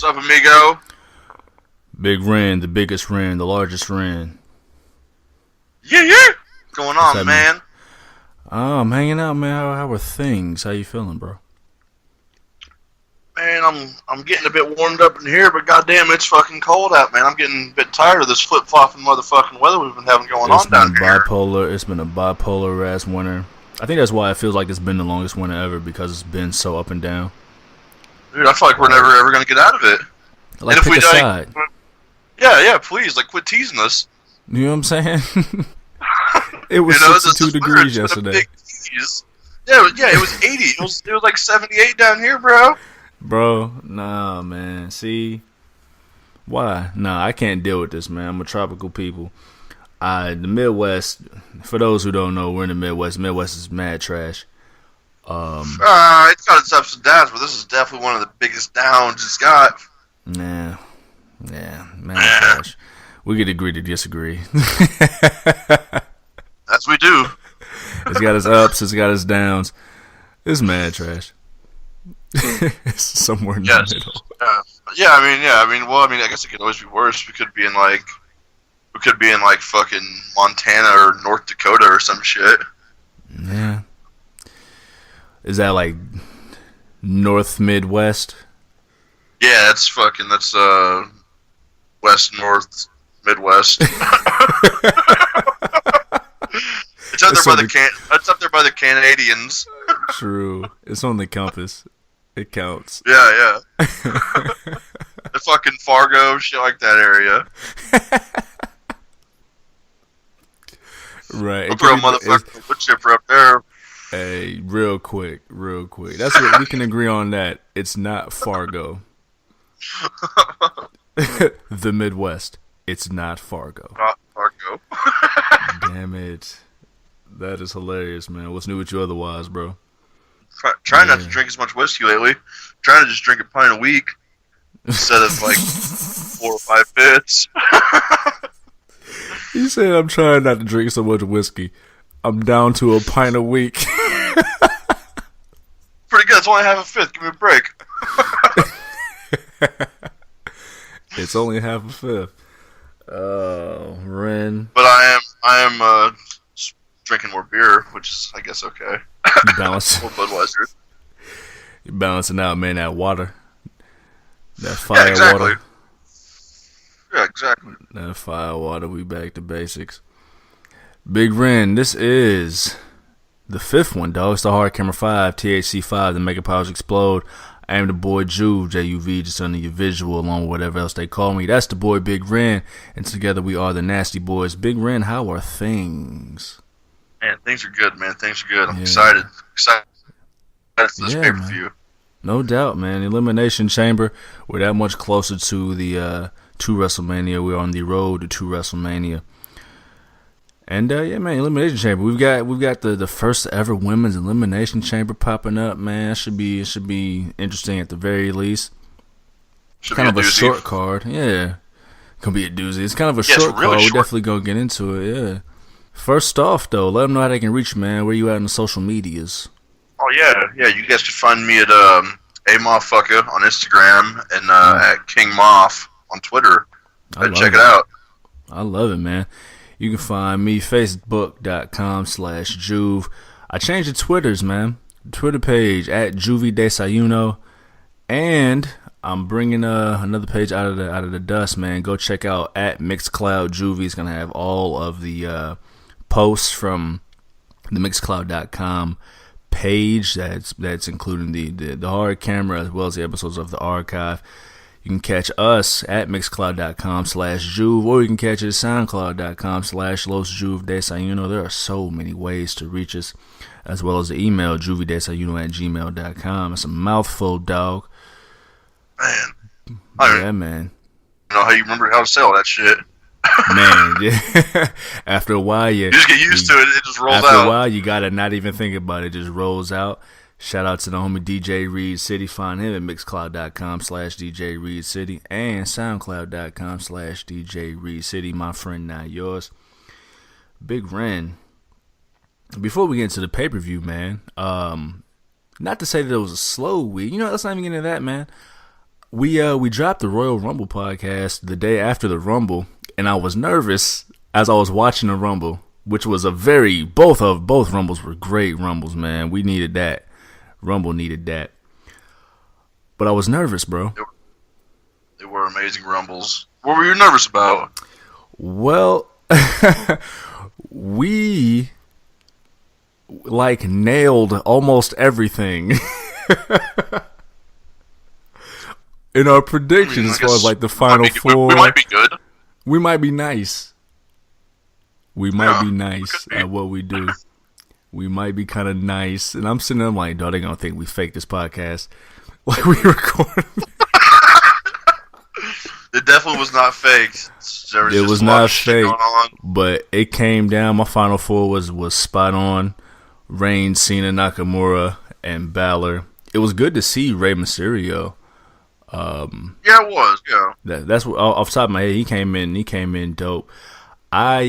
What's up, amigo? Big Ren, the biggest Ren, the largest Ren. Yeah. What's going What's on, happening? man? I'm hanging out, man. How are things? How you feeling, bro? Man, I'm getting a bit warmed up in here, but goddamn, it's fucking cold out, man. I'm getting a bit tired of this flip-flopping motherfucking weather we've been having going It's on down been here. bipolar. It's been a bipolar ass winter. I think that's why it feels like it's been the longest winter ever, because it's been so up and down. Dude, I feel like we're never ever gonna get out of it. Like, and if pick we a die, side. yeah, please, like, quit teasing us. You know what I'm saying? It was You know, 62 this winter, degrees it's been a yesterday. big tease. Yeah, it was 80. It was like 78 down here, bro. Bro, nah, man. See? Why? Nah, I can't deal with this, man. I'm a tropical people. The Midwest, for those who don't know, we're in the Midwest. Midwest is mad trash. It's got its ups and downs, but this is definitely one of the biggest downs it's got. Nah. Yeah, mad trash. We could agree to disagree. As we do. It's got its ups, it's got its downs. It's mad trash. It's somewhere in the middle. I guess it could always be worse. We could be in like fucking Montana or North Dakota or some shit. Yeah. Is that like North Midwest? Yeah, that's West, North, Midwest. It's up there by it's up there by the Canadians. True. It's on the compass. It counts. Yeah. The fucking Fargo, shit like that area. Right. I'll throw a motherfucking wood chipper up there. Hey, real quick. That's what we can agree on. That it's not Fargo. The Midwest. It's not Fargo. Not Fargo. Damn it. That is hilarious, man. What's new with you otherwise, bro? Trying not to drink as much whiskey lately. Trying to just drink a pint a week instead of like 4 or 5 bits. You said I'm trying not to drink so much whiskey. I'm down to a pint a week. Pretty good. It's only half a fifth. Give me a break. It's only half a fifth. Oh, Ren. But I am drinking more beer, which is, I guess, okay. You balance. More Budweiser. You're balancing out, man. That water. That fire exactly. water. Yeah, exactly. That fire water. We back to basics. Big Ren, this is the 5th one, dog. It's the Hard Camera 5, THC 5, the Mega Powers Explode. I am the boy Juv, Juv, just under your visual, along with whatever else they call me. That's the boy Big Ren, and together we are the Nasty Boys. Big Ren, how are things? Man, things are good, man. Things are good. I'm excited. Excited for this pay-per-view. No doubt, man. Elimination Chamber. We're that much closer to the to WrestleMania. We're on the road to WrestleMania. And yeah, man, Elimination Chamber. We've got the first ever women's Elimination Chamber popping up, man. It should be interesting at the very least. Should kind be of a doozy. short card, yeah. Gonna be a doozy. It's kind of a Yeah, short it's really card. short. We're definitely gonna get into it, yeah. First off, though, let them know how they can reach you, man. Where you at on the social medias? Oh yeah. You guys can find me at a Motherfucker on Instagram and at King Moff on Twitter. Check it out. I love it, man. You can find me facebook.com/Juv. I changed the Twitters, man. The Twitter page at Juvie Desayuno, and I'm bringing another page out of the dust, man. Go check out at Mixcloud Juvie. It's gonna have all of the posts from the Mixcloud.com page. That's including the hard camera as well as the episodes of the archive. You can catch us at mixcloud.com/Juv, or you can catch it at soundcloud.com/Los Juv Desayuno. There are so many ways to reach us, as well as the email juvidesayuno@gmail.com. It's a mouthful, dog. Man. Yeah, man. I don't know how you remember how to sell that shit. Man, yeah. After a while, You just get used to it. It just rolls after out. a while, you gotta not even think about it. It just rolls out. Shout out to the homie DJ Reed City. Find him at mixcloud.com/DJ Reed City and soundcloud.com/DJ Reed City. My friend, not yours. Big Ren. Before we get into the pay-per-view, man, not to say that it was a slow week. You know, let's not even get into that, man. We dropped the Royal Rumble podcast the day after the Rumble, and I was nervous as I was watching the Rumble, which was both Rumbles were great Rumbles, man. We needed that. Rumble needed that. But I was nervous, bro. They were amazing Rumbles. What were you nervous about? Well, we nailed almost everything in our predictions as far as the final four. We might be good. We might be nice. We might be nice at what we do. We might be kind of nice. And I'm sitting there, I'm like, no, they're going to think we faked this podcast. Like we recorded. It definitely was not fake. It was not fake, but it came down. My final four was spot on. Reigns, Cena, Nakamura, and Balor. It was good to see Rey Mysterio. Yeah, it was. Yeah, that's what, off the top of my head. He came in dope. At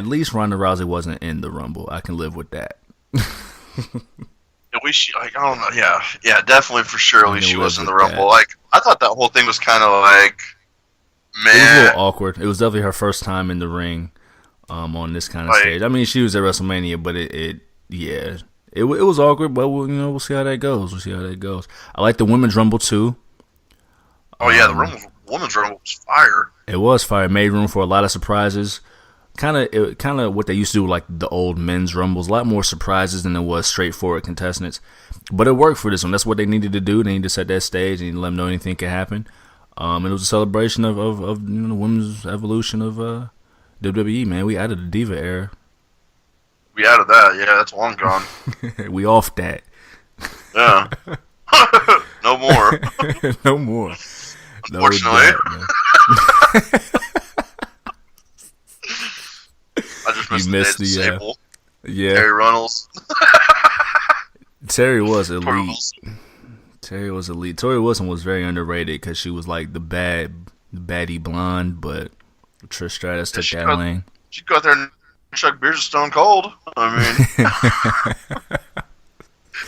least Ronda Rousey wasn't in the Rumble. I can live with that. At least I don't know. Yeah, definitely for sure. At least she was in the Rumble. That. I thought that whole thing was kind of man. It was a little awkward. It was definitely her first time in the ring, on this kind of stage. I mean, she was at WrestleMania, but it was awkward. But we'll see how that goes. I like the women's Rumble too. Oh yeah, the women's Rumble was fire. It was fire. It made room for a lot of surprises. Kind of what they used to do with the old men's Rumbles. A lot more surprises than there was straightforward contestants. But it worked for this one. That's what they needed to do. They needed to set that stage and let them know anything could happen. And it was a celebration of the women's evolution of WWE, man. We added the Diva era. We added that. Yeah, that's long gone. We off that. Yeah. No more. No more. Unfortunately. No doubt, I just missed the Sable. Yeah. Terry Runnels. Terry was elite. Tori Wilson was very underrated because she was the baddie blonde, but Trish Stratus took that lane. She'd go out there and chuck beers with Stone Cold. I mean,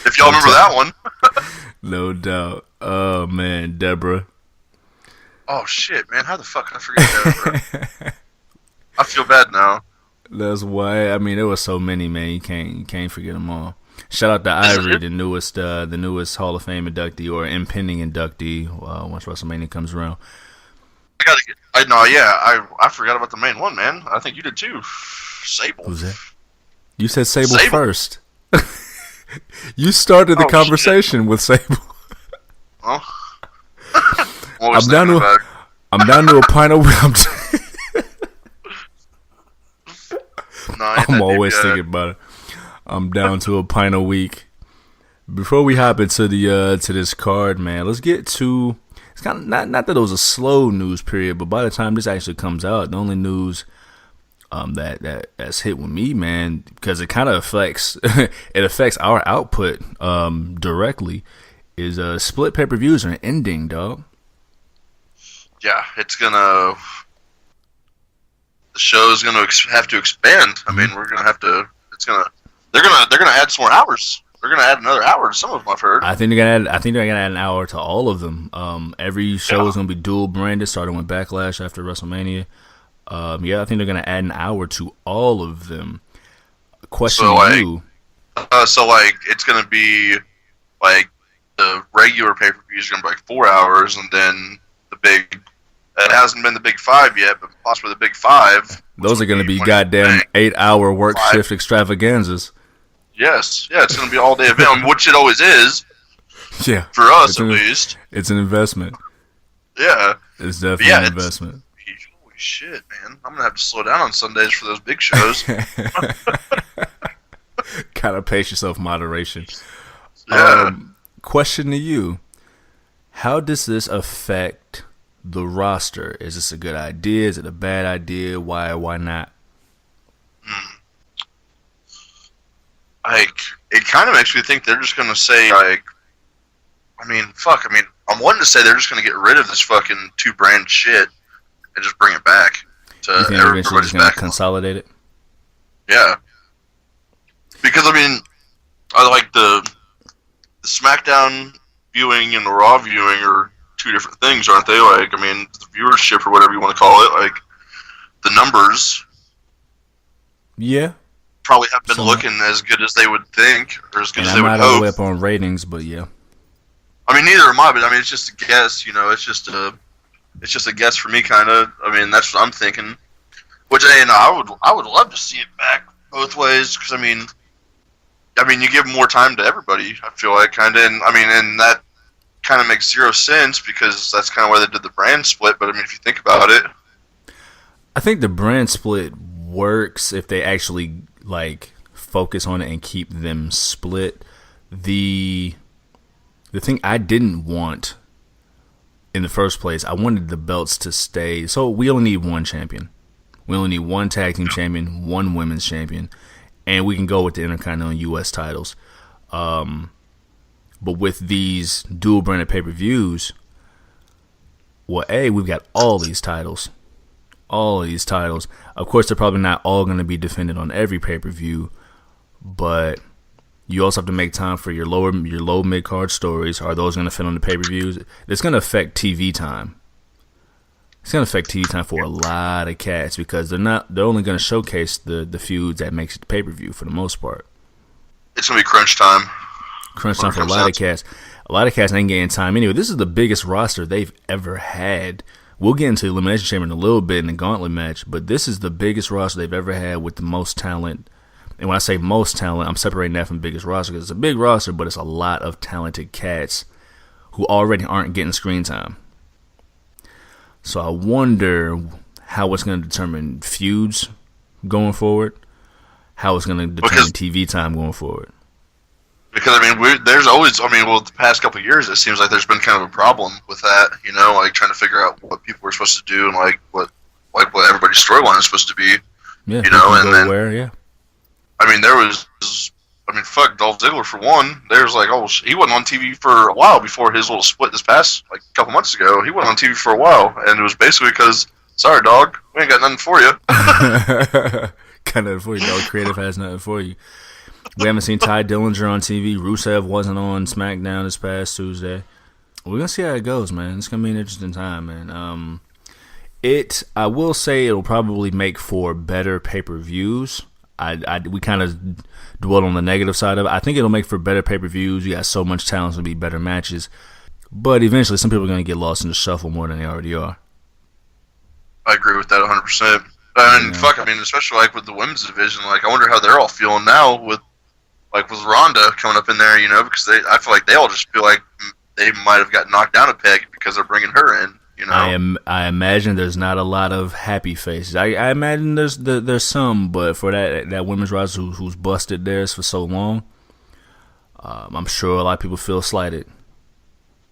if y'all remember that one. No doubt. Oh, man, Deborah. Oh, shit, man. How the fuck did I forget Deborah? I feel bad now. That's why. I mean, there were so many, man. You can't forget them all. Shout out to Ivory, the newest Hall of Fame inductee or impending inductee once WrestleMania comes around. I forgot about the main one, man. I think you did too. Sable. Who's that? You said Sable first. You started the conversation with Sable. Oh. I'm down to a pint of. I'm always thinking about it. I'm down to a pint a week. Before we hop into to this card, man, let's get to. It's kind of not that it was a slow news period, but by the time this actually comes out, the only news that's hit with me, man, because it kind of affects our output directly, is split pay-per-views are ending, dog. Yeah, the show's gonna have to expand. I mean, we're gonna have to. They're gonna add some more hours. They're gonna add another hour to some of them, I've heard. I think they're gonna add an hour to all of them. Every show is gonna be dual branded, starting with Backlash after WrestleMania. I think they're gonna add an hour to all of them. Question to you. It's gonna be the regular pay-per-views are gonna be 4 hours, and then the big. It hasn't been the big 5 yet, but possibly the big 5. Those are going to be goddamn 8-hour work shift extravaganzas. Yes, yeah, it's going to be all day event, which it always is. Yeah, for us at least. It's an investment. Yeah, it's definitely an investment. Holy shit, man! I'm gonna have to slow down on Sundays for those big shows. Gotta pace yourself, moderation. Yeah. Question to you: how does this affect the roster? Is this a good idea? Is it a bad idea? Why not? It kind of makes me think they're just gonna say I'm wanting to say they're just gonna get rid of this fucking 2-brand shit and just bring it back to you think eventually just gonna consolidate it? Yeah, because I like the SmackDown viewing and the raw viewing are two different things, aren't they? Like, I mean, the viewership or whatever you want to call it, like the numbers. Yeah. Probably haven't been looking as good as they would think, or as good as they would hope. I'm not all the way up on ratings, but yeah. I mean, neither am I. But I mean, it's just a guess. You know, it's just a guess for me, kind of. I mean, that's what I'm thinking. Which, and I would love to see it back both ways, because I mean, you give more time to everybody. I feel like kind of, and that kind of makes zero sense because that's kind of why they did the brand split. But I mean, if you think about it, I think the brand split works if they actually like focus on it and keep them split. The thing I didn't want in the first place, I wanted the belts to stay. So we only need one champion. We only need one tag team champion, one women's champion, and we can go with the Intercontinental and U.S. titles. But with these dual branded pay-per-views, well, we've got all these titles. All of these titles. Of course, they're probably not all going to be defended on every pay-per-view, but you also have to make time for your low mid-card stories. Are those going to fit on the pay-per-views? It's going to affect TV time. It's going to affect TV time for a lot of cats because they're only going to showcase the feuds that makes it the pay-per-view for the most part. It's going to be crunch time. Crunch time for a lot of cats. A lot of cats ain't getting time anyway. This is the biggest roster they've ever had. We'll get into Elimination Chamber in a little bit in the gauntlet match, but this is the biggest roster they've ever had with the most talent. And when I say most talent, I'm separating that from biggest roster because it's a big roster, but it's a lot of talented cats who already aren't getting screen time. So I wonder how it's going to determine feuds going forward, how it's going to determine TV time going forward. Because, I mean, there's always, the past couple of years, it seems like there's been kind of a problem with that, you know, like trying to figure out what people were supposed to do and, like what everybody's storyline is supposed to be, yeah, you know, and then, where, yeah. I mean, fuck, Dolph Ziggler for one, there's like, he wasn't on TV for a while before his little split this past, like, couple months ago. He wasn't on TV for a while, and it was basically because, sorry, dog, we ain't got nothing for you. Got nothing for you, dog. Creative has nothing for you. We haven't seen Ty Dillinger on TV. Rusev wasn't on SmackDown this past Tuesday. We're going to see how it goes, man. It's going to be an interesting time, man. I will say it'll probably make for better pay-per-views. We kind of dwelled on the negative side of it. I think it'll make for better pay-per-views. You got so much talent to be better matches. But eventually, some people are going to get lost in the shuffle more than they already are. I agree with that 100%. Especially like with the women's division, like I wonder how they're all feeling now with Ronda coming up in there, you know, because I feel like they all just feel like they might have got knocked down a peg because they're bringing her in, you know. I imagine there's not a lot of happy faces. I imagine there's some, but for that women's roster who's busted theirs for so long, I'm sure a lot of people feel slighted.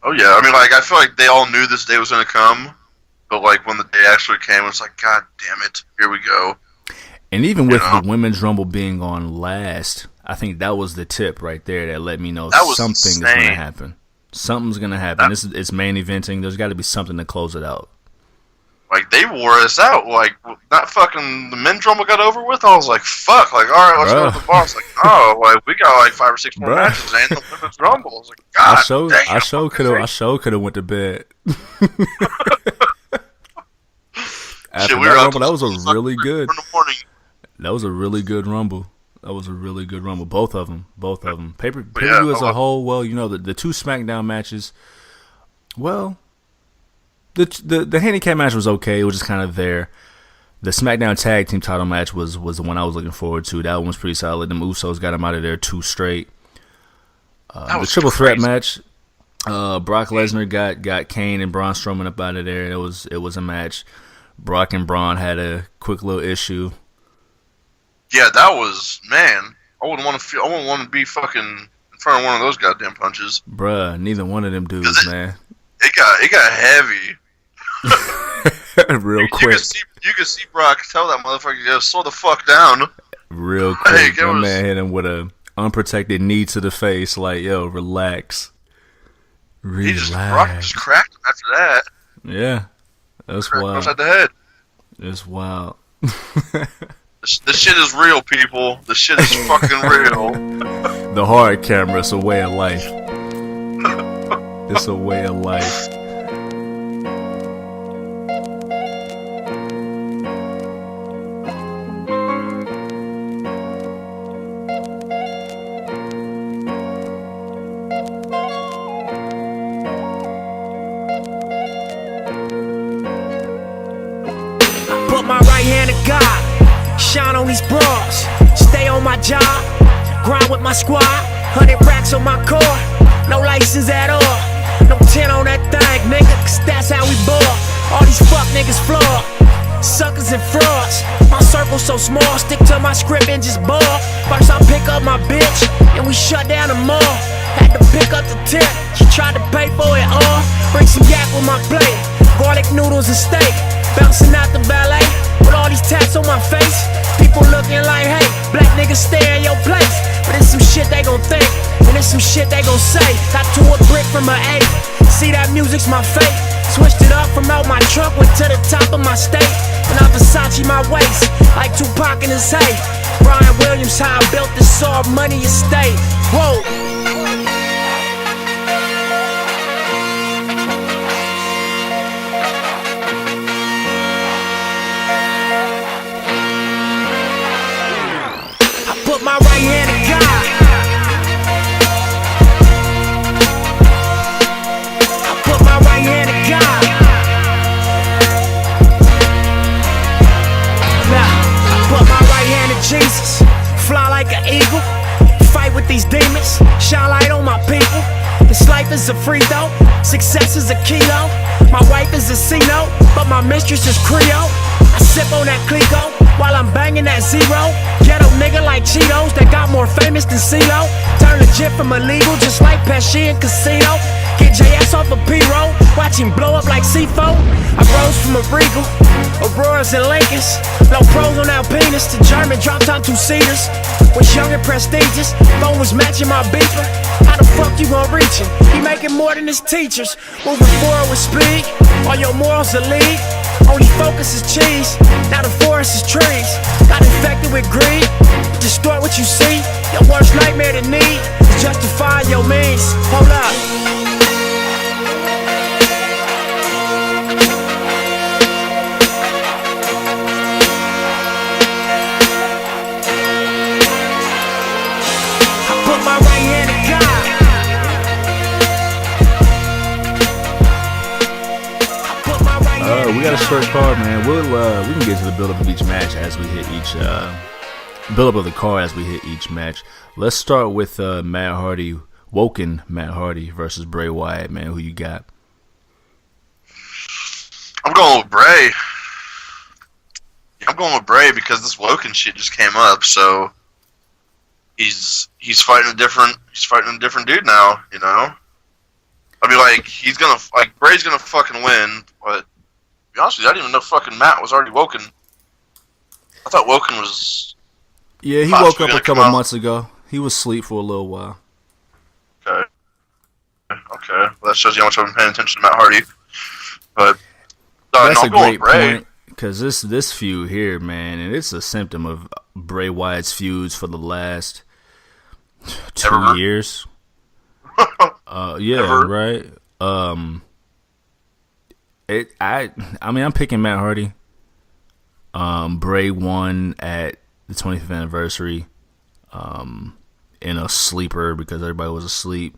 Oh yeah, I feel like they all knew this day was going to come. But, like, when the day actually came, it was like, God damn it, here we go. And even with the Women's Rumble being on last, I think that was the tip right there that let me know something is going to happen. Something's going to happen. It's main eventing. There's got to be something to close it out. Like, they wore us out. Like, not fucking the Men's Rumble got over with. I was like, fuck. Like, all right, let's go to the boss. Like, no, like, we got, like, 5 or 6 more matches and the Women's Rumble. I was like, God damn. I could have went to bed. After Shit, that was a really good. That was a really good Rumble. Both of them. Pay-per-view as a whole. Well, you know the two SmackDown matches. Well, the handicap match was okay. It was just kind of there. The SmackDown Tag Team Title match was the one I was looking forward to. That one was pretty solid. Them Usos got him out of there 2 straight. The triple threat match. Brock Lesnar got Kane and Braun Strowman up out of there. It was a match. Brock and Braun had a quick little issue. Yeah, that was, man. I wouldn't want to be fucking in front of one of those goddamn punches. Bruh, neither one of them dudes, man. It got heavy. Real quick. You could see Brock tell that motherfucker, just slow the fuck down. Real quick. My man hit him with a unprotected knee to the face, like, yo, relax. Brock just cracked him after that. Yeah. That's wild. Upside the head. It's wild. This shit is real, people. This shit is fucking real. The hard camera is a way of life. It's a way of life. Put my right hand to God, shine on these bras, stay on my job, grind with my squad, 100 racks on my car, no license at all, no 10 on that thing, nigga, cause that's how we ball. All these fuck niggas flawed, suckers and frauds. My circle so small, stick to my script and just ball. First I pick up my bitch, and we shut down the mall. Had to pick up the tip, she tried to pay for it all. Bring some yak with my plate, garlic noodles and steak. Bouncing out the ballet, with all these tats on my face. People looking like, hey, black niggas stay in your place. But it's some shit they gon' think, and it's some shit they gon' say. Got to a brick from an A, see that music's my fate. Switched it up from out my trunk, went to the top of my state. And I Versace my waist, like Tupac in his hay. Brian Williams, how I built this all money estate. Whoa. Put my right hand to God. I put my right hand to God. Now, I put my right hand to Jesus. Fly like an eagle. Fight with these demons. Shine light on my people. This life is a free throw. Success is a kilo. My wife is a C-note, but my mistress is Creole. I sip on that Clico while I'm banging that zero. Ghetto nigga like Cheetos that got more famous than CeeLo. Turn legit from illegal just like Pesci and Casino. Get JS off a P-roll, watch him blow up like C4. I rose from a Regal, Auroras and Lakers. No pros on Alpinas, to German drop top 2-seaters. Was young and prestigious, phone was matching my beeper. How the fuck you gon' reach him? He making more than his teachers. Moving forward with speed, all your morals are lead. Only focus is cheese, now the forest is trees. Got infected with greed, distort what you see. Your worst nightmare to need is justifying your means. Hold up. My right hand to God. I put my right hand We got a short card, man. We can get to the build up of each match as we hit each build up of the card as we hit each match. Let's start with Matt Hardy, Woken Matt Hardy versus Bray Wyatt, man. Who you got? I'm going with Bray. I'm going with Bray because this Woken shit just came up, so he's fighting a different dude now, you know? I mean, like, Bray's gonna fucking win, but to be honest with you, I didn't even know fucking Matt was already woken. I thought Woken was... Yeah, he woke up a couple months ago. He was asleep for a little while. Okay. Well, that shows you how much I've been paying attention to Matt Hardy. But that's no, a great point, because this feud here, man, and it's a symptom of Bray Wyatt's feuds for the last 2 years. Yeah, Ever. right. I mean, I'm picking Matt Hardy. Bray won at the 25th anniversary, in a sleeper because everybody was asleep.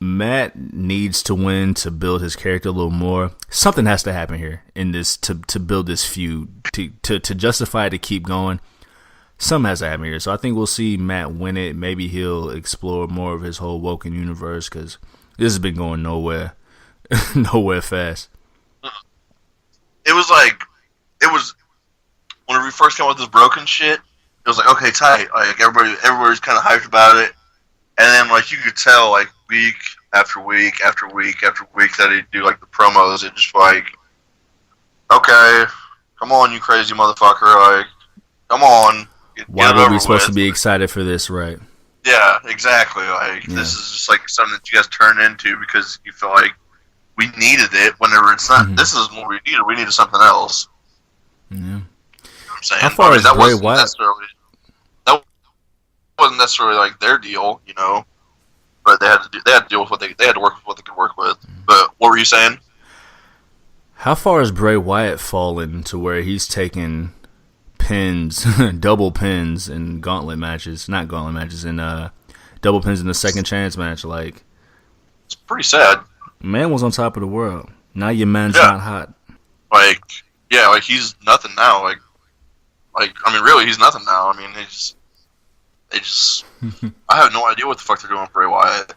Matt needs to win to build his character a little more. Something has to happen here in this to build this feud to justify it, to keep going. Something has to happen here. So I think we'll see Matt win it. Maybe he'll explore more of his whole Woken universe, because this has been going nowhere fast. It was when we first came out with this broken shit. It was like, okay, tight. Like everybody's kind of hyped about it, and then like you could tell like week after week after week after week that he'd do like the promos. It just like, okay, come on, you crazy motherfucker, like, come on. Why were we supposed to be excited for this, right? Yeah, exactly. Like, this is just like something that you guys turn into because you feel like we needed it whenever it's not. This is what we needed. We needed something else. Yeah. You know what I'm saying? How far is Bray Wyatt? That wasn't necessarily like their deal, you know. but they had to deal with they had to work with what they could work with. But what were you saying? How far has Bray Wyatt fallen to where he's taken pins, double pins in gauntlet matches? Not gauntlet matches, in double pins in the second chance match. Like, it's pretty sad. Man was on top of the world. Now your man's not hot. Like, yeah, like he's nothing now. Like I mean, really, he's nothing now. I mean, they just, I have no idea what the fuck they're doing with Bray Wyatt.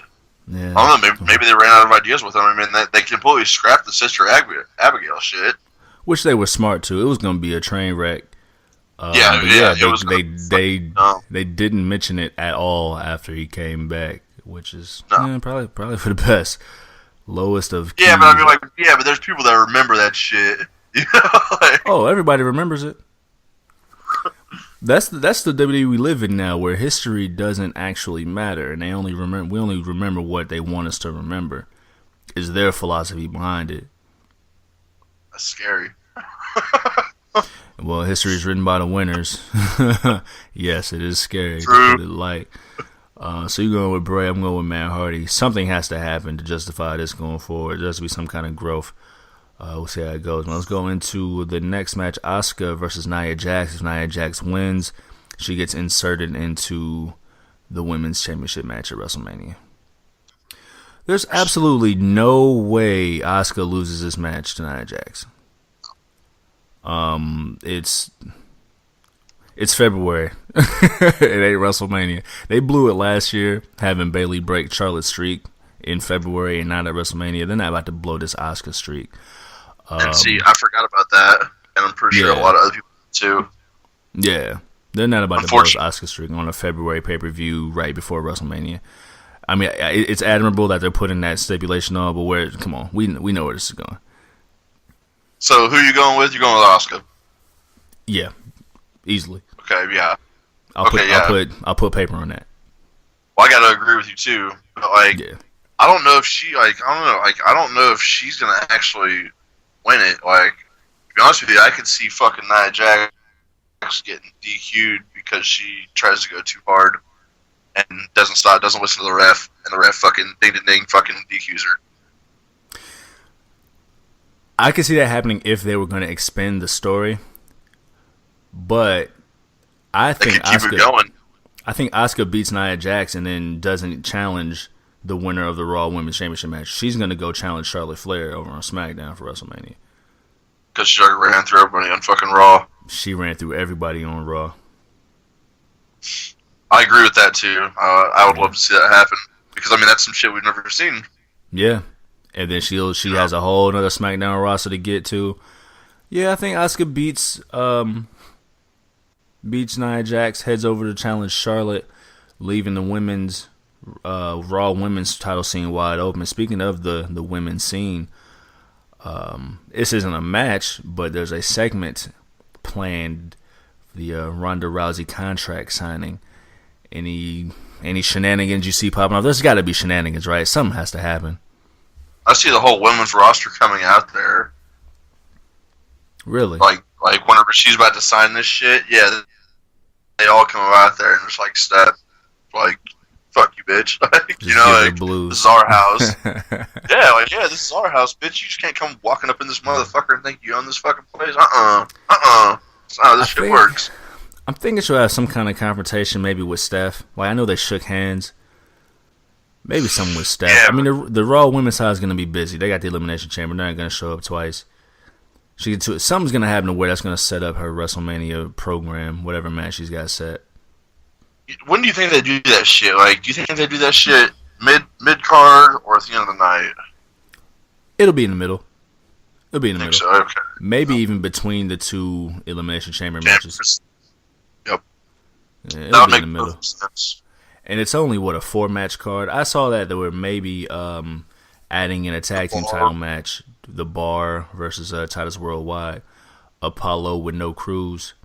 Yeah. I don't know. Maybe they ran out of ideas with him. I mean, they completely scrapped the Sister Abigail shit. Which they were smart too. It was going to be a train wreck. They didn't mention it at all after he came back, which is probably for the best. Lowest of keys. Yeah, but I mean, but there's people that remember that shit. You know, everybody remembers it. That's the WWE we live in now, where history doesn't actually matter, and we only remember what they want us to remember. Is their philosophy behind it? That's scary. Well, history is written by the winners. Yes, it is scary. True. To put it light. So you're going with Bray, I'm going with Matt Hardy. Something has to happen to justify this going forward. There has to be some kind of growth. We'll see how it goes. Now let's go into the next match, Asuka versus Nia Jax. If Nia Jax wins, she gets inserted into the Women's Championship match at WrestleMania. There's absolutely no way Asuka loses this match to Nia Jax. It's February. It ain't WrestleMania. They blew it last year, having Bayley break Charlotte's streak in February and not at WrestleMania. They're not about to blow this Asuka streak. And see, I forgot about that, and I'm pretty sure a lot of other people too. Yeah, they're not about to blow this Asuka streak on a February pay-per-view right before WrestleMania. I mean, it's admirable that they're putting that stipulation on, but come on, we know where this is going. So who are you going with? You're going with Asuka? Yeah, easily. Okay, yeah. I'll put paper on that. Well, I gotta agree with you too. But I don't know if I don't know if she's gonna actually win it. Like, to be honest with you, I could see fucking Nia Jax getting DQ'd because she tries to go too hard and doesn't listen to the ref, and the ref fucking ding fucking DQs her. I could see that happening if they were going to expand the story, but I think Asuka beats Nia Jax and then doesn't challenge the winner of the Raw Women's Championship match. She's going to go challenge Charlotte Flair over on SmackDown for WrestleMania. Because she already ran through everybody on fucking Raw. She ran through everybody on Raw. I agree with that too. I would love to see that happen. Because, I mean, that's some shit we've never seen. Yeah. And then she has a whole other SmackDown roster to get to. Yeah, I think Asuka beats Nia Jax, heads over to challenge Charlotte, leaving the women's Raw women's title scene wide open. Speaking of the women's scene, this isn't a match, but there's a segment planned, the Ronda Rousey contract signing. Any shenanigans you see popping off? There's got to be shenanigans, right? Something has to happen. I see the whole women's roster coming out there. Really? Like whenever she's about to sign this shit, yeah, they all come out there and just like step, like, fuck you, bitch. You know, like, this is our house. This is our house, bitch. You just can't come walking up in this motherfucker and think you own this fucking place. That's not how this shit works. I'm thinking she'll have some kind of confrontation, maybe with Steph. Like, I know they shook hands. Maybe something with Steph. Yeah, I mean, the Raw women's side is going to be busy. They got the Elimination Chamber. They're not going to show up twice. Something's going to happen to where that's going to set up her WrestleMania program, whatever match she's got set. When do you think they do that shit? Like, do you think they do that shit mid card or at the end of the night? It'll be in the middle. It'll be in the middle. So, okay. Maybe even between the two Elimination Chamber matches. Yep. Yeah, it'll be in the middle. Sense. And it's only, a 4-match card? I saw that they were maybe adding in a tag team title match, The Bar versus Titus Worldwide, Apollo with no cruise.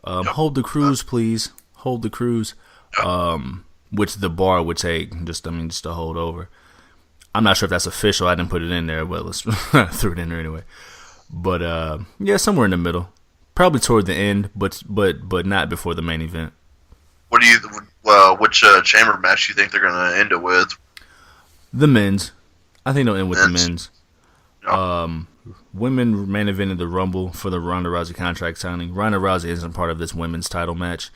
Hold the cruise, please. Hold the cruise. Which The Bar would take, just to hold over. I'm not sure if that's official. I didn't put it in there, but let's threw it in there anyway. But yeah, somewhere in the middle, probably toward the end, but not before the main event. What which chamber match do you think they're gonna end it with? The men's. I think they'll end with the men's. Yeah. Women main evented the Rumble for the Ronda Rousey contract signing. Ronda Rousey isn't part of this women's title match.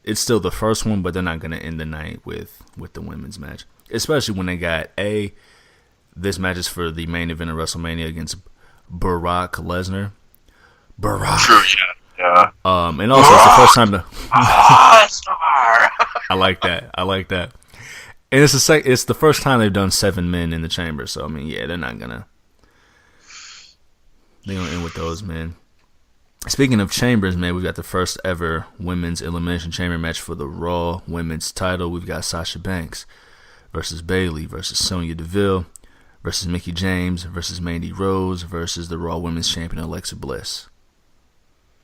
It's still the first one, but they're not going to end the night with the women's match. Especially when they got, this match is for the main event of WrestleMania against Brock Lesnar. Brock. True, yeah. And also it's the first time to... I like that. And it's the first time they've done 7 men in the chamber. So, I mean, yeah, they're not going to... They're going to end with those, man. Speaking of chambers, man, we've got the first ever women's Elimination Chamber match for the Raw women's title. We've got Sasha Banks versus Bayley versus Sonya Deville versus Mickie James versus Mandy Rose versus the Raw Women's Champion Alexa Bliss.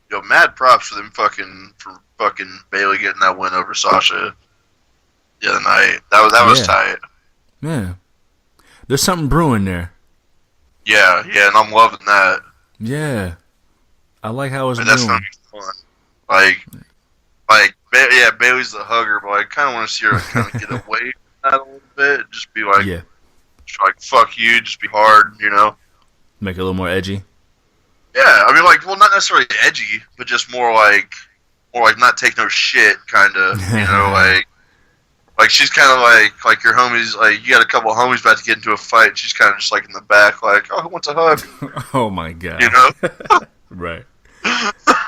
Yo, mad props for them fucking Bayley getting that win over Sasha the other night. That was tight. Yeah. There's something brewing there. Yeah, and I'm loving that. Yeah. I like how it's that's brewing. gonna be fun. Bayley's the hugger, but I kind of want to see her kind of get away from that a little bit. Just be like, fuck you, just be hard, you know? Make it a little more edgy. Yeah, I mean, not necessarily edgy, but just more like not take no shit, kind of, you know, like she's kind of like your homies, like you got a couple of homies about to get into a fight, she's kind of just like in the back, like, oh, who wants a hug? Oh my god. You know? Right.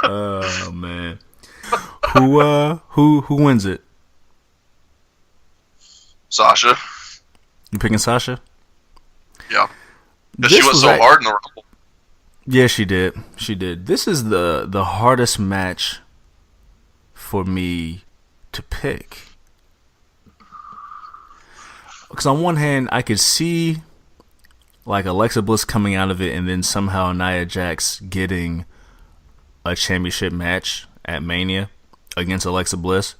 Oh man. Who wins it? Sasha. You picking Sasha? Yeah. Because she went so hard in the Rumble. Yeah, she did. This is the hardest match for me to pick. Because on one hand, I could see like Alexa Bliss coming out of it and then somehow Nia Jax getting a championship match at Mania against Alexa Bliss.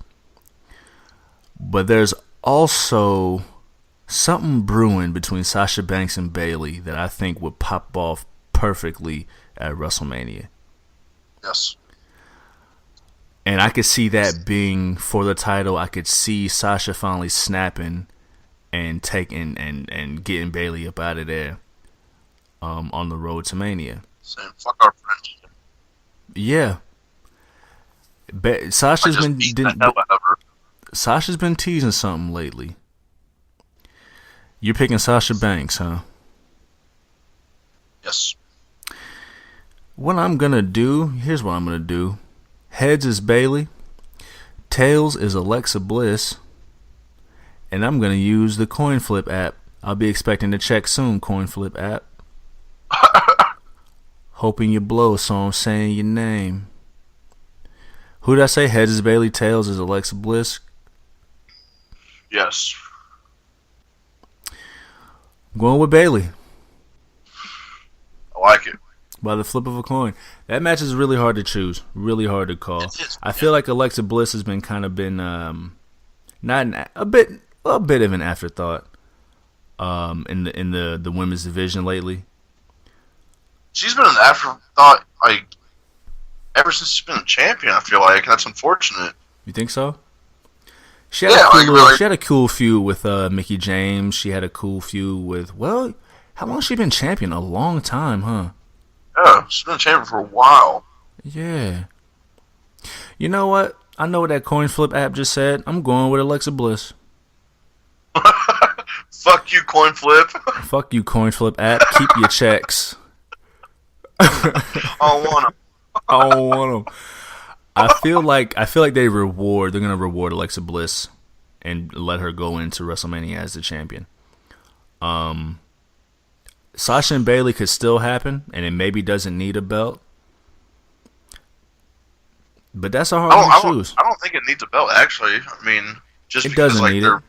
But there's also something brewing between Sasha Banks and Bayley that I think would pop off perfectly at WrestleMania. Yes. And I could see that being for the title. I could see Sasha finally snapping and taking and getting Bayley up out of there on the road to Mania. Saying fuck our friends. Yeah. Sasha's been teasing something lately. You're picking Sasha Banks, huh? Yes. Here's what I'm gonna do. Heads is Bayley. Tails is Alexa Bliss. And I'm gonna use the coin flip app. I'll be expecting to check soon, coin flip app. Hoping you blow, so I'm saying your name. Who did I say? Heads is Bayley, tails is Alexa Bliss. Yes. I'm going with Bayley. I like it. By the flip of a coin. That match is really hard to choose. Really hard to call. I feel like Alexa Bliss has been a bit of an afterthought in the women's division lately. She's been an afterthought like ever since she's been a champion, I feel like, and that's unfortunate. You think so? She had a cool feud with Mickie James. She had a cool feud with, how long has she been champion? A long time, huh? Yeah, she's been a champion for a while. Yeah. You know what? I know what that coin flip app just said. I'm going with Alexa Bliss. Fuck you, coin flip. Fuck you, coin flip app. Keep your checks. I don't want them. I feel like they're gonna reward Alexa Bliss and let her go into WrestleMania as the champion. Sasha and Bayley could still happen, and it maybe doesn't need a belt. But that's a hard one to choose. I don't think it needs a belt, actually. I mean, just because they're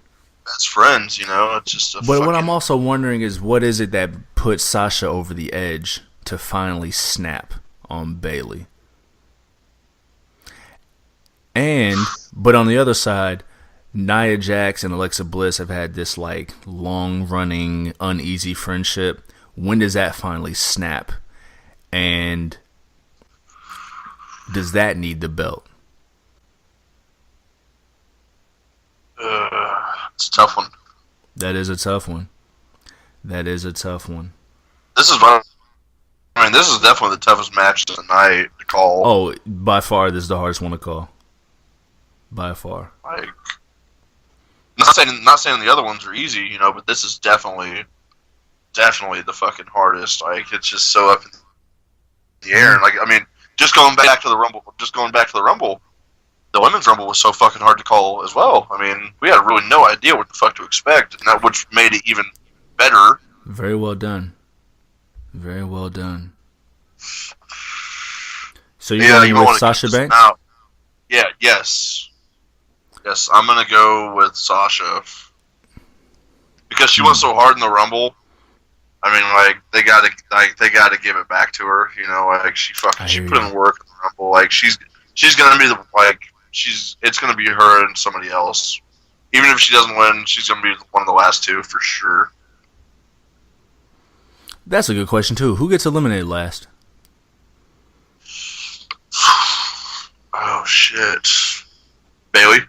best friends, you know, it's just But what I'm also wondering is, what is it that puts Sasha over the edge to finally snap on Bayley? But on the other side, Nia Jax and Alexa Bliss have had this like long-running, uneasy friendship. When does that finally snap? And does that need the belt? It's a tough one. That is a tough one. That is a tough one. This is this is definitely the toughest match of the night to call. Oh, by far, this is the hardest one to call. By far. Like, not saying the other ones are easy, but this is definitely the fucking hardest. Like, it's just so up in the air. And, like, I mean, just going back to the Rumble, the Women's Rumble was so fucking hard to call as well. I mean, we had really no idea what the fuck to expect, and that which made it even better. Very well done. Very well done. So you're going with Sasha Banks? Yes, I'm gonna go with Sasha because she went so hard in the Rumble. I mean, like they gotta give it back to her. Like she put in work in the Rumble. Like she's gonna be it's gonna be her and somebody else. Even if she doesn't win, she's gonna be one of the last two for sure. That's a good question too. Who gets eliminated last? Oh shit, Bailey.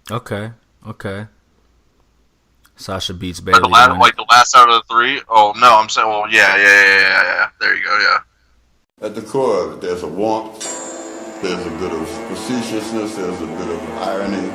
Okay. Sasha beats Bailey. The last out of the three. Oh no, I'm saying. Well, yeah. There you go. Yeah. At the core of it, there's a warmth. There's a bit of facetiousness. There's a bit of irony.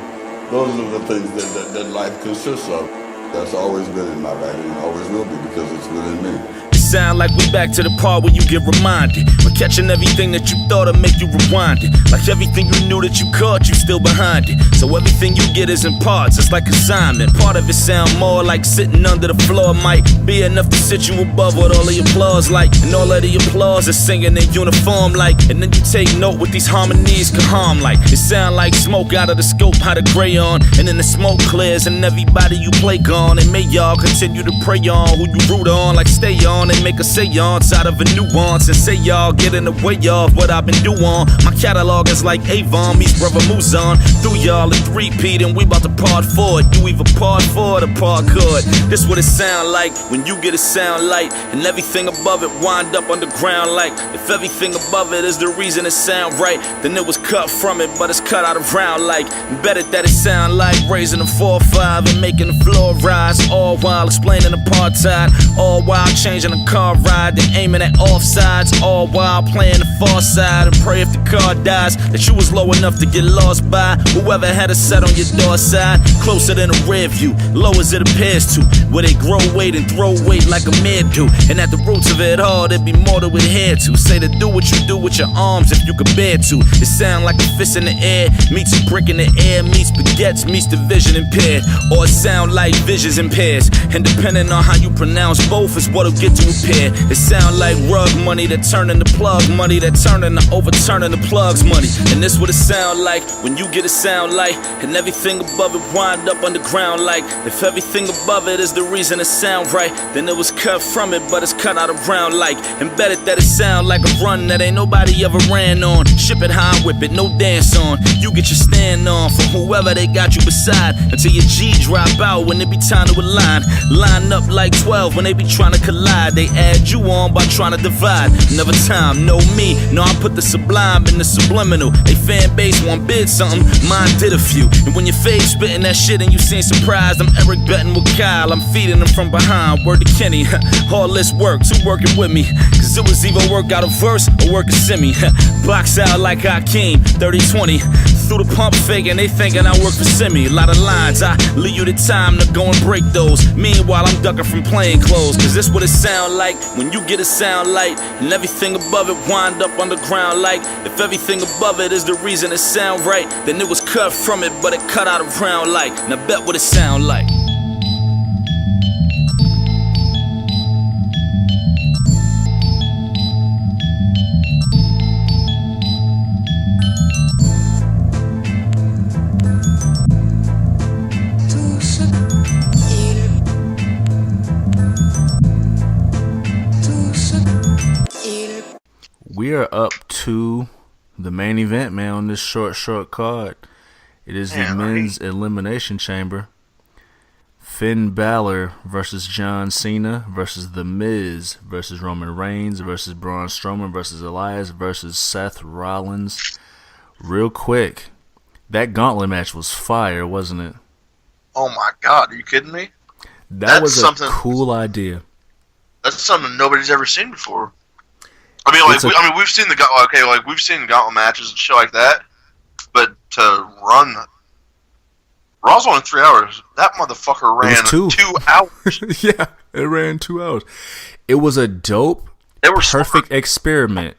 Those are the things that life consists of. That's always been in my writing and always will be because it's within me. Sound like we back to the part where you get reminded. We're catching everything that you thought would make you rewind it. Like everything you knew that you caught, you still behind it. So everything you get is in parts, it's like assignment. Part of it sound more like sitting under the floor might be enough to sit you above what all the applause like. And all of the applause is singing in uniform like. And then you take note what these harmonies can harm like. It sound like smoke out of the scope, how to gray on. And then the smoke clears and everybody you play gone. And may y'all continue to pray on who you root on, like stay on. And make a seance out of a nuance and say y'all get in the way of what I've been doing. My catalog is like Avon meets Brother Muzon. Through y'all a three-peat and we about to part forward. You either part forward or part good. This what it sound like when you get a sound light and everything above it wind up underground like. If everything above it is the reason it sound right, then it was cut from it but it's cut out of round like. Better that it sound like raising a 4-5 and making the floor rise, all while explaining apartheid, all while changing the car ride, then aiming at offsides, all while playing the far side and pray if the car dies that you was low enough to get lost by whoever had a set on your door side, closer than a rear view, low as it appears to, where they grow weight and throw weight like a mid do, and at the roots of it all there'd be more to adhere to. Say to do what you do with your arms if you could bear to. It sound like a fist in the air meets a brick in the air meets baguettes meets the vision impaired, or it sound like visions impairs, and depending on how you pronounce both is what'll get to appear. It sound like rug money that turn into plug money that turn into overturning the plugs money. And this what it sound like when you get a sound like and everything above it wind up underground like. If everything above it is the reason it sound right, then it was cut from it but it's cut out around like. Embedded that it sound like a run that ain't nobody ever ran on. Ship it high, whip it, no dance on. You get your stand on from whoever they got you beside until your G drop out when it be time to align. Line up like 12 when they be trying to collide. They add you on by trying to divide. Never time, know me. No, I put the sublime in the subliminal. They fan base want bid something, mine did a few. And when your face spitting that shit and you seem surprised, I'm Eric betting with Kyle. I'm feeding them from behind. Word to Kenny. All this work, two working with me. Cause it was either work out a verse or work a semi. Box out like Hakeem, 30-20. Through the pump fake and they thinking I work for Simi. A lot of lines, I leave you the time to go and break those. Meanwhile, I'm ducking from plain clothes. Cause this what it sound like when you get a sound light and everything above it wind up underground like. If everything above it is the reason it sound right, then it was cut from it but it cut out around like. Now bet what it sound like. We are up to the main event, man, on this short card. It is the men's Elimination Chamber. Finn Balor versus John Cena versus The Miz versus Roman Reigns versus Braun Strowman versus Elias versus Seth Rollins. Real quick, that gauntlet match was fire, wasn't it? Oh my god, are you kidding me? That was a cool idea. That's something nobody's ever seen before. I mean, like, we've seen we've seen gauntlet matches and shit like that, but to run Raw's only 3 hours. That motherfucker ran 2 hours. Yeah, it ran 2 hours. It was a dope, perfect experiment.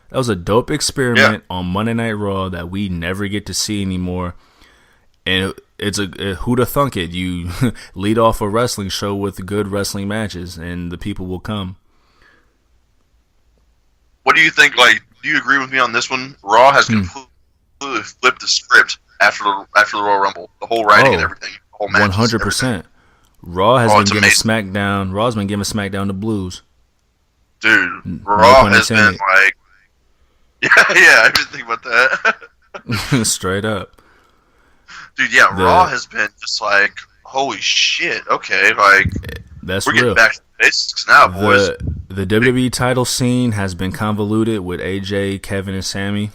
That was a dope experiment on Monday Night Raw that we never get to see anymore. And it's who'da thunk it? You lead off a wrestling show with good wrestling matches, and the people will come. What do you think? Like, do you agree with me on this one? Raw has completely flipped the script after the Royal Rumble, the whole writing and everything, the whole match. 100%. Raw has been giving SmackDown. Raw's been giving SmackDown the blues. Dude, Raw has been like, yeah, I didn't think about that. Straight up. Dude, yeah, Raw has been just like, holy shit, okay, like, we're getting back to the basics now, boys. The WWE title scene has been convoluted with AJ, Kevin, and Sammy.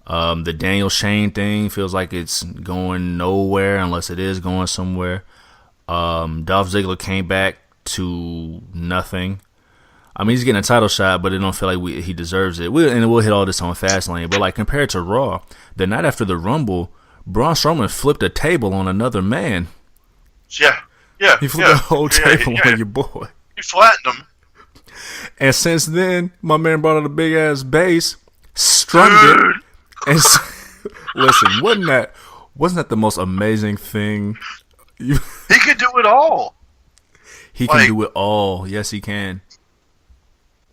The Daniel Shane thing feels like it's going nowhere unless it is going somewhere. Dolph Ziggler came back to nothing. I mean, he's getting a title shot, but I don't feel like he deserves it. We'll hit all this on Fastlane. But like compared to Raw, the night after the Rumble, Braun Strowman flipped a table on another man. Yeah. He flipped a whole table on your boy. He flattened him. And since then, my man brought out a big ass bass, strummed it, and listen, wasn't that the most amazing thing? He could do it all. He can do it all. Yes, he can.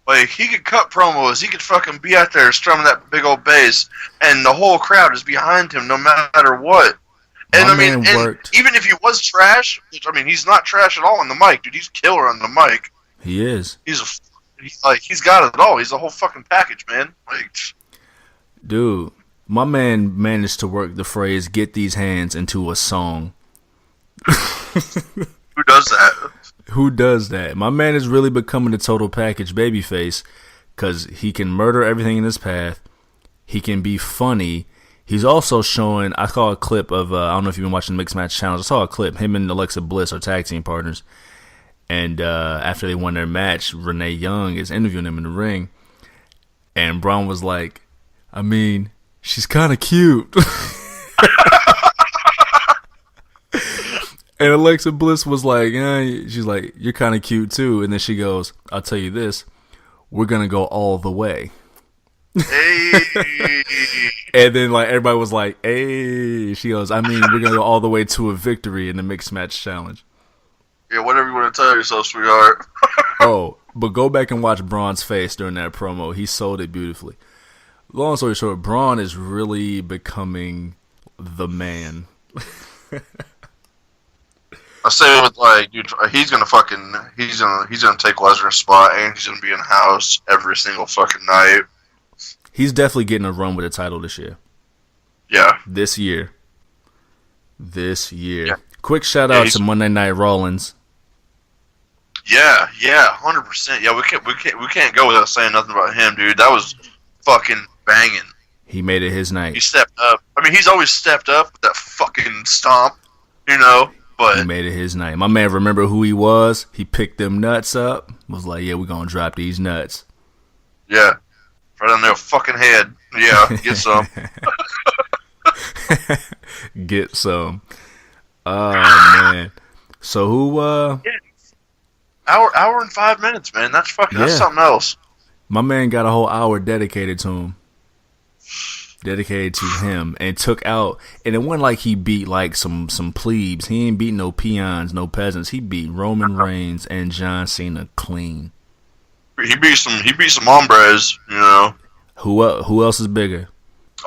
Like, he could cut promos. He could fucking be out there strumming that big old bass, and the whole crowd is behind him no matter what. And I mean, even if he was trash, which, I mean, he's not trash at all on the mic, dude. He's killer on the mic. He is. He's got it all. He's a whole fucking package, man. Like, dude, my man managed to work the phrase "get these hands" into a song. Who does that? Who does that? My man is really becoming a total package babyface because he can murder everything in his path. He can be funny. He's also showing, I saw a clip of, I don't know if you've been watching the Mixed Match Challenge. I saw a clip. Him and Alexa Bliss are tag team partners. And after they won their match, Renee Young is interviewing him in the ring. And Braun was like, I mean, she's kind of cute. And Alexa Bliss was like, she's like, you're kind of cute too. And then she goes, I'll tell you this, we're going to go all the way. Hey. And then like everybody was like, hey. She goes, I mean, we're going to go all the way to a victory in the Mixed Match Challenge. Yeah, whatever you want to tell yourself, sweetheart. Oh, but go back and watch Braun's face during that promo. He sold it beautifully. Long story short, Braun is really becoming the man. I say with like, dude, he's gonna take Lesnar's spot, and he's gonna be in the house every single fucking night. He's definitely getting a run with the title this year. Yeah, this year. Yeah. Quick shout out to Monday Night Rollins. Yeah, 100%. Yeah, we can't go without saying nothing about him, dude. That was fucking banging. He made it his night. He stepped up. I mean, he's always stepped up with that fucking stomp, you know. But he made it his night. My man remember who he was. He picked them nuts up. Was like, yeah, we're going to drop these nuts. Yeah. Right on their fucking head. Yeah, get some. Get some. Oh, man. So who, Hour and 5 minutes, man. That's fucking, that's something else. My man got a whole hour dedicated to him. Dedicated to him, and took out, and it wasn't like he beat like some plebes. He ain't beat no peons, no peasants. He beat Roman Reigns and John Cena clean. He beat some hombres, you know. Who else is bigger?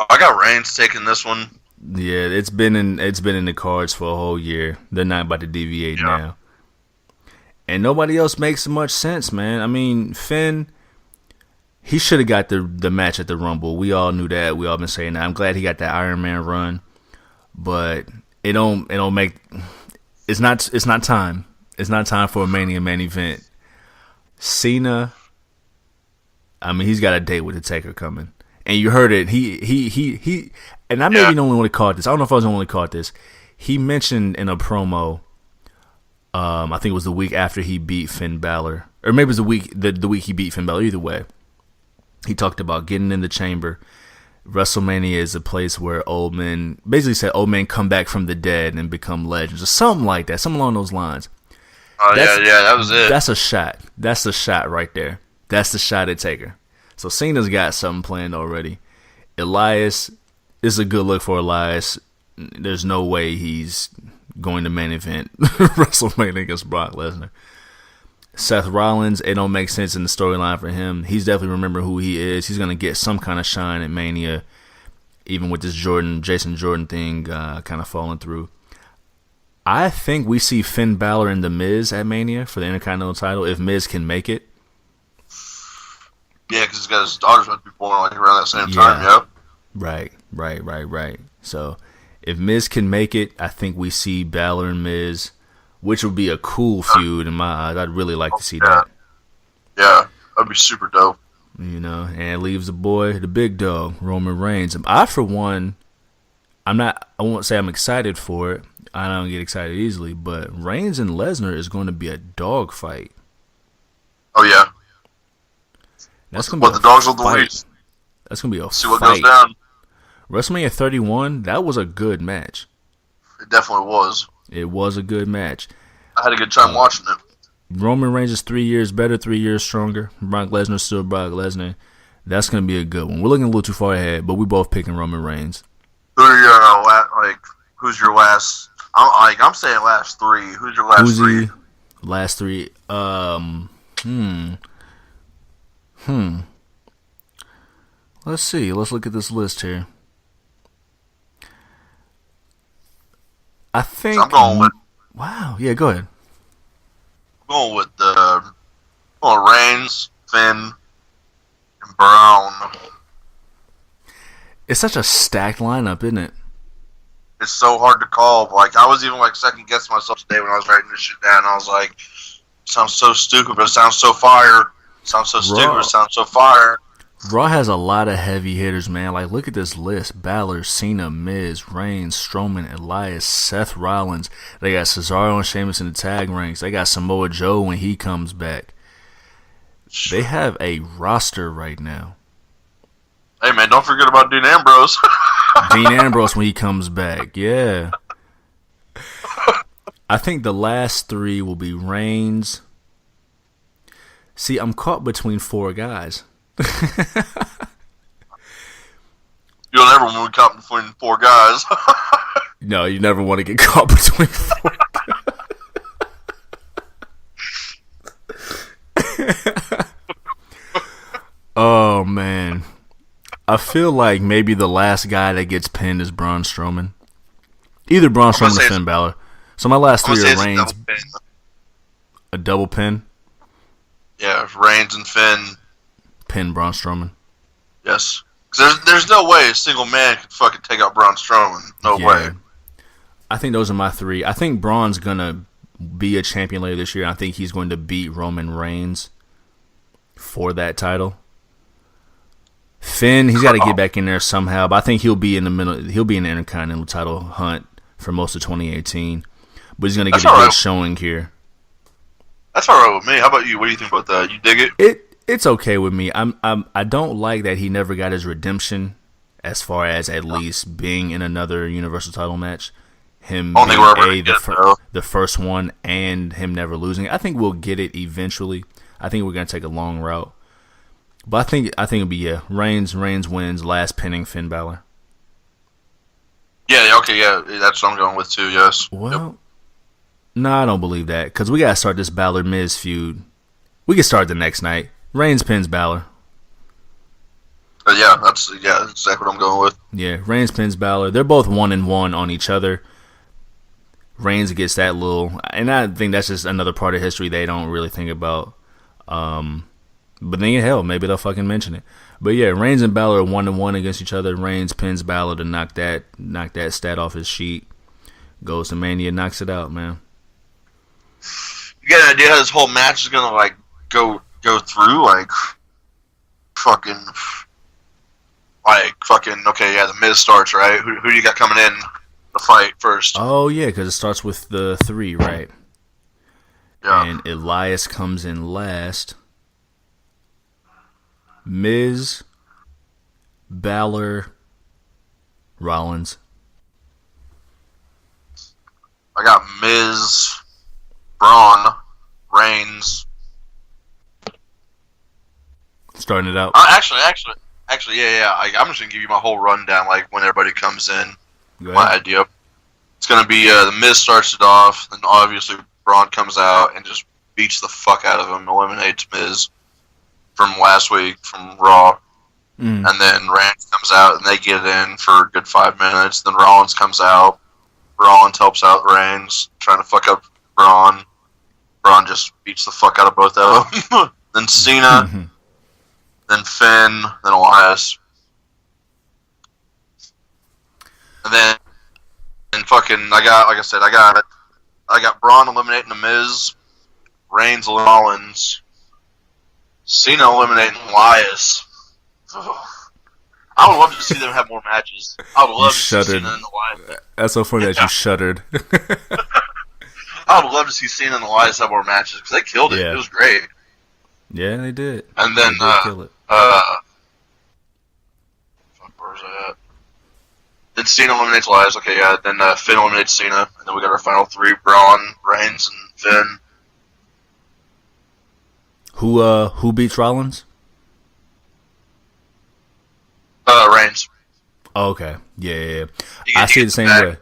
I got Reigns taking this one. Yeah, it's been in the cards for a whole year. They're not about to deviate now. And nobody else makes much sense, man. I mean, Finn, he should have got the match at the Rumble. We all knew that. We all been saying that. I'm glad he got that Iron Man run, but it don't make. It's not time. It's not time for a Mania main event. Cena, I mean, he's got a date with the Taker coming, and you heard it. He, and I maybe the only one that caught this. I don't know if I was the only one that caught this. he mentioned in a promo, I think it was the week after he beat Finn Balor, or maybe it was the week he beat Finn Balor. Either way, he talked about getting in the chamber. WrestleMania is a place where old men come back from the dead and become legends, or something like that, something along those lines. Oh yeah, that was it. That's a shot. That's the shot right there. That's the shot at Taker. So Cena's got something planned already. Elias, is a good look for Elias. There's no way he's going to main event WrestleMania against Brock Lesnar. Seth Rollins, it don't make sense in the storyline for him. He's definitely remember who he is. He's going to get some kind of shine at Mania, even with this Jason Jordan thing kind of falling through. I think we see Finn Balor and The Miz at Mania for the Intercontinental title, if Miz can make it. Yeah, because he's got his daughters about to be born like around that same time, yeah. Right. So, if Miz can make it, I think we see Balor and Miz, which would be a cool feud in my eyes. I'd really like to see that. Yeah, that'd be super dope. You know, and it leaves the big dog, Roman Reigns. For one, I won't say I'm excited for it. I don't get excited easily, but Reigns and Lesnar is going to be a dog fight. Oh, yeah. That's going to be the dogs of the week. That's going to be a fight. See what goes down. WrestleMania 31, that was a good match. It definitely was. It was a good match. I had a good time watching it. Roman Reigns is 3 years better, 3 years stronger. Brock Lesnar still Brock Lesnar. That's going to be a good one. We're looking a little too far ahead, but we both picking Roman Reigns. Who's your last? I'm saying last three. Who's your last three? Last three. Let's see. Let's look at this list here. I think. So I'm going with. Wow. Yeah, go ahead. I'm going with Reigns, Finn, and Brown. It's such a stacked lineup, isn't it? It's so hard to call. Like, I was even second guessing myself today when I was writing this shit down. I was like, sounds so stupid, but it sounds so fire. Sounds so stupid, but it sounds so fire. Raw has a lot of heavy hitters, man. Like, look at this list. Balor, Cena, Miz, Reigns, Strowman, Elias, Seth Rollins. They got Cesaro and Sheamus in the tag ranks. They got Samoa Joe when he comes back. They have a roster right now. Hey, man, don't forget about Dean Ambrose. Dean Ambrose when he comes back, yeah. I think the last three will be Reigns. See, I'm caught between four guys. You'll never want to be caught between four guys. No, you never want to get caught between four guys. Oh, man. I feel like maybe the last guy that gets pinned is Braun Strowman. Either Braun Strowman or Finn Balor. So my last three are Reigns. A double pin? Yeah, Reigns and Finn. Pin Braun Strowman. Yes. There's no way a single man could fucking take out Braun Strowman. No way. I think those are my three. I think Braun's going to be a champion later this year. I think he's going to beat Roman Reigns for that title. Finn, he's got to get back in there somehow, but I think he'll be in the middle. He'll be in the Intercontinental title hunt for most of 2018. But he's going to get a good showing here. That's all right with me. How about you? What do you think about that? You dig it? It's okay with me. I don't like that he never got his redemption, as far as at least being in another Universal title match. Him being the first one and him never losing. I think we'll get it eventually. I think we're going to take a long route. But I think it'll be Reigns wins, last pinning Finn Balor. Yeah, okay, yeah, that's what I'm going with too. Yes. Well, no, I don't believe that because we gotta start this Balor Miz feud. We can start the next night. Reigns pins Balor. That's exactly what I'm going with. Yeah, Reigns pins Balor. They're both 1-1 on each other. Reigns gets that little, and I think that's just another part of history they don't really think about. But then, hell, maybe they'll fucking mention it. But yeah, Reigns and Balor are 1-1 against each other. Reigns pins Balor to knock that stat off his sheet. Goes to Mania, knocks it out, man. You got an idea how this whole match is gonna go through? Okay, yeah, the Miz starts, right? Who do you got coming in the fight first. Oh yeah, because it starts with the 3, right? Yeah. And Elias comes in last. Miz, Balor, Rollins. I got Miz, Braun, Reigns. Starting it out. Actually, yeah. I'm just gonna give you my whole rundown, like when everybody comes in. Go My ahead. idea. It's gonna be the Miz starts it off, then obviously Braun comes out and just beats the fuck out of him, eliminates Miz from last week from Raw, and then Reigns comes out and they get in for a good 5 minutes. Then Rollins comes out. Rollins helps out Reigns, trying to fuck up Braun. Braun just beats the fuck out of both of them. Then Cena, then Finn, then Elias. And then fucking, I got Braun eliminating The Miz, Reigns eliminating Rollins, Cena eliminating Elias. I would love to see them have more matches. I would love to see Cena and Elias. That's so funny that you shuddered. I would love to see Cena and Elias have more matches because they killed it. Yeah. It was great. Yeah, they did. And then, they did kill it. fuck, where's that at? Then Cena eliminates Elias. Okay, yeah. Then Finn eliminates Cena, and then we got our final 3: Braun, Reigns, and Finn. Who beats Rollins? Reigns. Oh, okay. Yeah. He I see it the gets same back. way.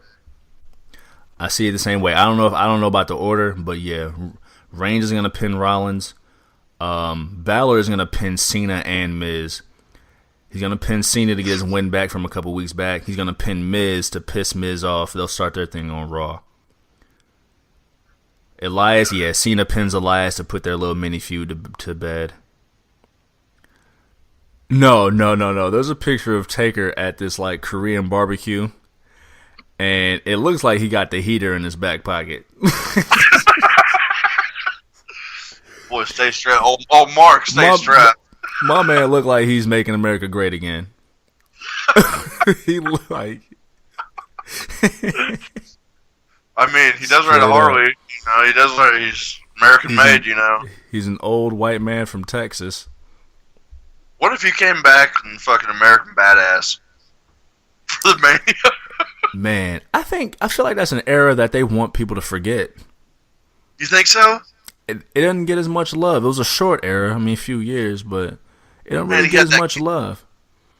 I see it the same way. I don't know about the order, but yeah, Reigns is gonna pin Rollins. Balor is gonna pin Cena and Miz. He's gonna pin Cena to get his win back from a couple weeks back. He's gonna pin Miz to piss Miz off. They'll start their thing on Raw. Elias, yeah, Cena pins Elias to put their little mini feud to bed. No. There's a picture of Taker at this like Korean barbecue, and it looks like he got the heater in his back pocket. Boy, stay strapped. Oh, Mark, stay strapped. My man looked like he's making America great again. He looked like. I mean, he does ride a Harley. You know, he does. He's American made. You know. He's an old white man from Texas. What if he came back and fucking American Badass for the Mania? Man, I feel like that's an era that they want people to forget. You think so? It doesn't get as much love. It was a short era. I mean, a few years, but it don't really get as much love.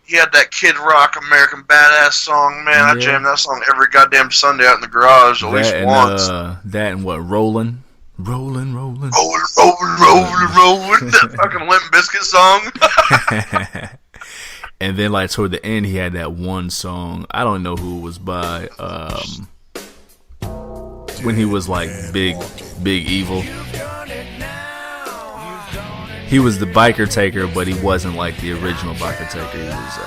He had that Kid Rock American Badass song, man. I jammed that song every goddamn Sunday out in the garage at least once. That and what? Rollin'. Rolling. That fucking Limp Bizkit song. And then, like, toward the end, he had that one song. I don't know who it was by. When he was, like, big evil. He was the biker taker, but he wasn't, like, the original biker taker. He was,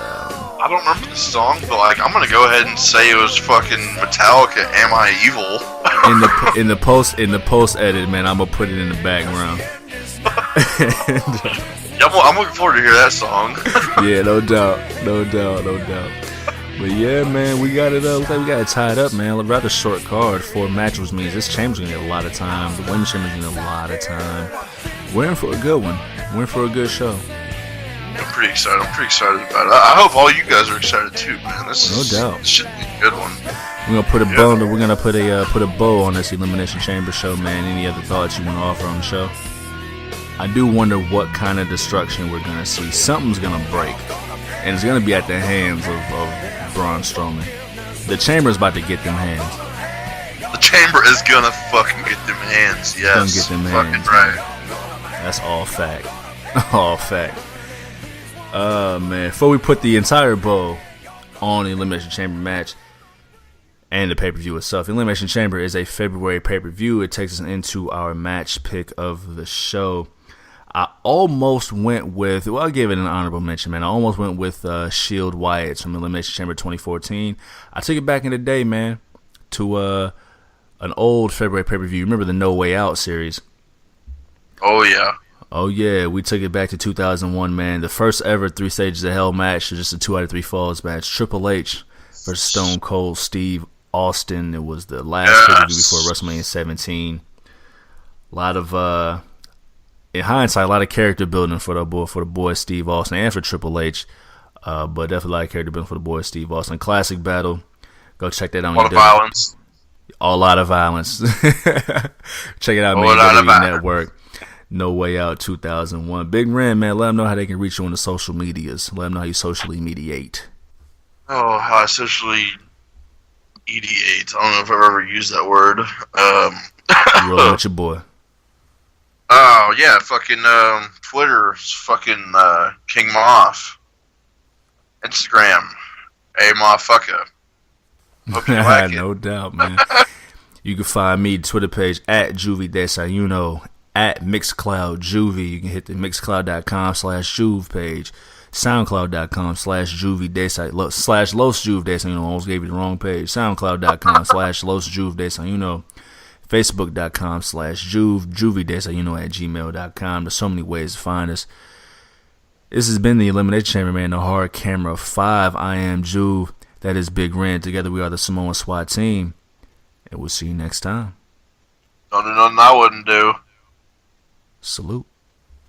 I don't remember the song, but, like, I'm gonna go ahead and say it was fucking Metallica, Am I Evil? in the post edit, man, I'm gonna put it in the background. I'm looking forward to hear that song. Yeah, no doubt. But yeah, man, we got it up. Looks like we got it tied up, man. A rather short card. 4 matches, which means this chamber's gonna get a lot of time. The women's chamber's gonna get a lot of time. We're in for a good one. We're in for a good show. I'm pretty excited about it. I hope all you guys are excited too, man. This should be a good one. We're gonna put a bow. We're gonna put a bow on this Elimination Chamber show, man. Any other thoughts you want to offer on the show? I do wonder what kind of destruction we're gonna see. Something's gonna break, and it's gonna be at the hands of Braun Strowman. The Chamber's about to get them hands. The Chamber is gonna fucking get them hands. Yes, gonna get them fucking hands, right. That's all fact. All fact. Man, before we put the entire bow on the Elimination Chamber match and the pay-per-view itself, the Elimination Chamber is a February pay-per-view. It takes us into our match pick of the show. I almost went with, I'll give it an honorable mention, man. I almost went with Shield Wyatt from Elimination Chamber 2014. I took it back in the day, man, to an old February pay-per-view. Remember the No Way Out series? Oh yeah, we took it back to 2001, man. The first ever 3 Stages of Hell match, just a 2 out of 3 falls match. Triple H versus Stone Cold Steve Austin. It was the last pay-per-view before WrestleMania 17. A lot of, in hindsight, a lot of character building for the boy Steve Austin and for Triple H. But definitely a lot of character building for the boy Steve Austin. Classic battle. Go check that out. A lot of violence. A lot of violence. Check it out, man. WWE Network. No Way Out 2001. Big Ren, man. Let them know how they can reach you on the social medias. Let them know how you socially mediate. Oh, how I socially mediate. I don't know if I've ever used that word. You rolling with your boy. Oh, yeah. Fucking Twitter's fucking King Moff. Instagram. Hey, motherfucker. Hope you like it. No doubt, man. You can find me Twitter page at Juv Desayuno, at Mixcloud Juvie. You can hit the mixcloud.com/Juv page, soundcloud.com/Juv Desayuno, /Los Juv Desayuno. Almost gave you the wrong page. Soundcloud.com/Los Juv Desayuno, Facebook.com/Juv, Juvi Desayuno at gmail.com. There's so many ways to find us. This has been the Elimination Chamber, man. The Hard Camera 5. I am Juv. That is Big Ren. Together we are the Samoan SWAT team. And we'll see you next time. Don't do nothing I wouldn't do. Salute.